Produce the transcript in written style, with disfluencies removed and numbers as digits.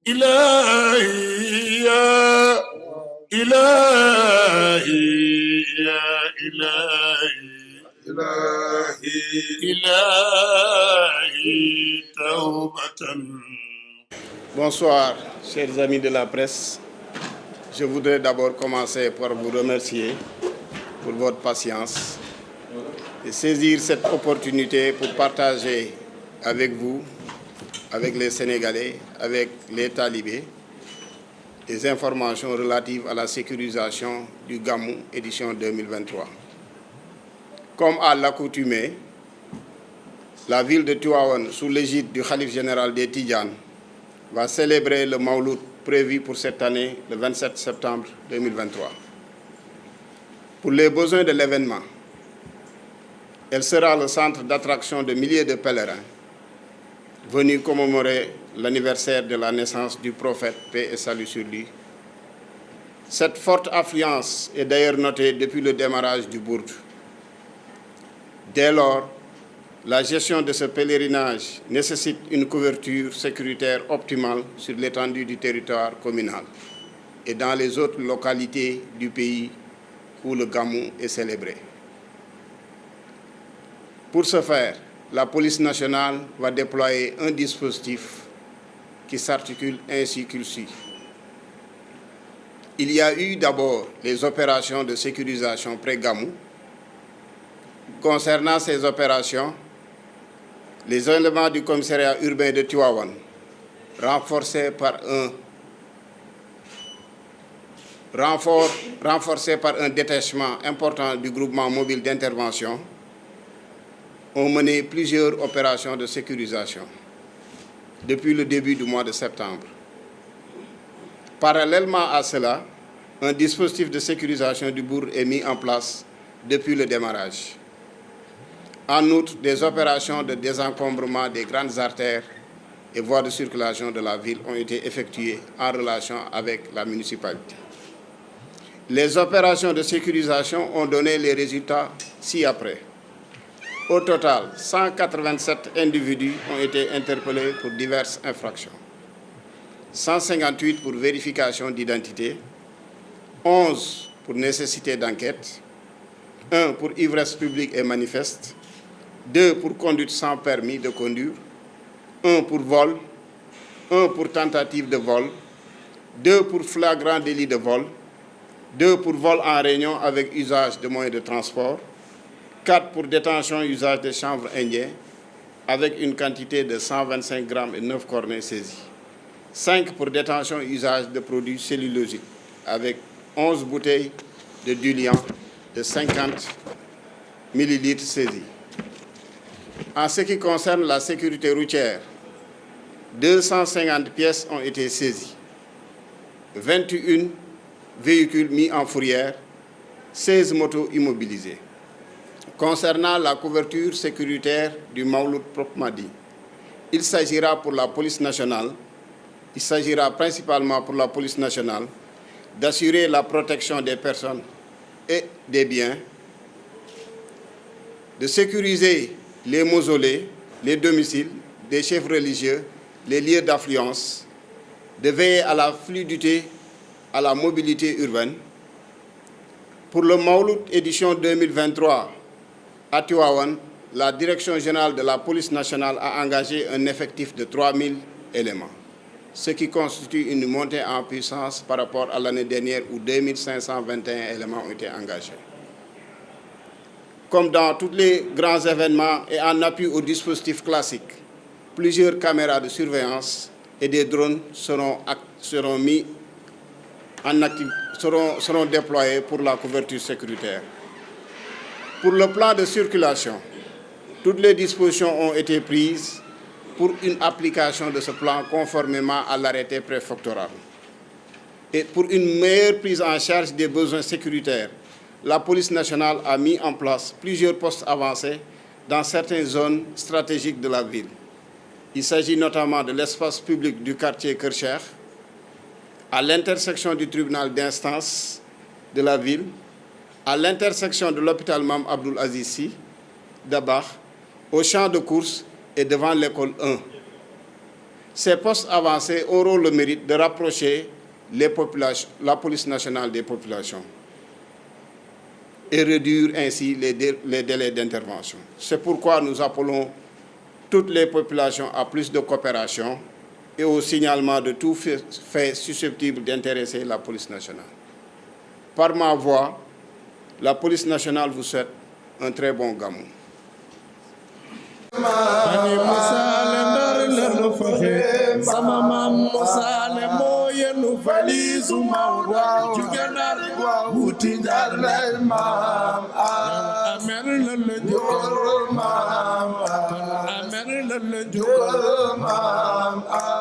إلهي يا إلهي يا إلهي إلهي توبة. Bonsoir, chers amis de la presse. Je voudrais d'abord commencer par vous remercier pour votre patience et saisir cette opportunité pour partager avec vous, avec les Sénégalais, avec les talibés, des informations relatives à la sécurisation du Gamou édition 2023. Comme à l'accoutumée, la ville de Tivaouane, sous l'égide du Khalife général des Tidjanes, va célébrer le Mawlud prévu pour cette année, le 27 septembre 2023. Pour les besoins de l'événement, elle sera le centre d'attraction de milliers de pèlerins venus commémorer l'anniversaire de la naissance du prophète, paix et salut sur lui. Cette forte affluence est d'ailleurs notée depuis le démarrage du Bourd. Dès lors, la gestion de ce pèlerinage nécessite une couverture sécuritaire optimale sur l'étendue du territoire communal et dans les autres localités du pays où le Gamou est célébré. Pour ce faire, la police nationale va déployer un dispositif qui s'articule ainsi qu'il suit. Il y a eu d'abord les opérations de sécurisation pré-Gamou. Concernant ces opérations, les éléments du commissariat urbain de Tivaouane, renforcés par un détachement important du groupement mobile d'intervention, ont mené plusieurs opérations de sécurisation depuis le début du mois de septembre. Parallèlement à cela, un dispositif de sécurisation du bourg est mis en place depuis le démarrage. En outre, des opérations de désencombrement des grandes artères et voies de circulation de la ville ont été effectuées en relation avec la municipalité. Les opérations de sécurisation ont donné les résultats ci-après. Au total, 187 individus ont été interpellés pour diverses infractions. 158 pour vérification d'identité, 11 pour nécessité d'enquête, 1 pour ivresse publique et manifeste, 2 pour conduite sans permis de conduire, 1 pour vol, 1 pour tentative de vol, 2 pour flagrant délit de vol, 2 pour vol en réunion avec usage de moyens de transport, 4 pour détention et usage de chanvre indien avec une quantité de 125 grammes et 9 cornets saisis. 5 pour détention et usage de produits cellulosiques avec 11 bouteilles de diluant de 50 millilitres saisis. En ce qui concerne la sécurité routière, 250 pièces ont été saisies, 21 véhicules mis en fourrière, 16 motos immobilisées. Concernant la couverture sécuritaire du Mawlud proprement dit, il s'agira principalement pour la police nationale d'assurer la protection des personnes et des biens, de sécuriser les mausolées, les domiciles des chefs religieux, les lieux d'affluence, de veiller à la fluidité, à la mobilité urbaine. Pour le Mawlud édition 2023, à Tivaouane, la Direction générale de la police nationale a engagé un effectif de 3000 éléments, ce qui constitue une montée en puissance par rapport à l'année dernière où 2521 éléments ont été engagés. Comme dans tous les grands événements et en appui au dispositif classique, plusieurs caméras de surveillance et des drones seront déployés pour la couverture sécuritaire. Pour le plan de circulation, toutes les dispositions ont été prises pour une application de ce plan conformément à l'arrêté préfectoral. Et pour une meilleure prise en charge des besoins sécuritaires, la police nationale a mis en place plusieurs postes avancés dans certaines zones stratégiques de la ville. Il s'agit notamment de l'espace public du quartier Kercher, à l'intersection du tribunal d'instance de la ville, à l'intersection de l'hôpital Mame Abdoul Aziz Sy, Dabakh, au champ de course et devant l'école 1. Ces postes avancés auront le mérite de rapprocher la police nationale des populations et réduire ainsi les délais d'intervention. C'est pourquoi nous appelons toutes les populations à plus de coopération et au signalement de tout fait susceptible d'intéresser la police nationale. Par ma voix, la police nationale vous souhaite un très bon gamou. Amen.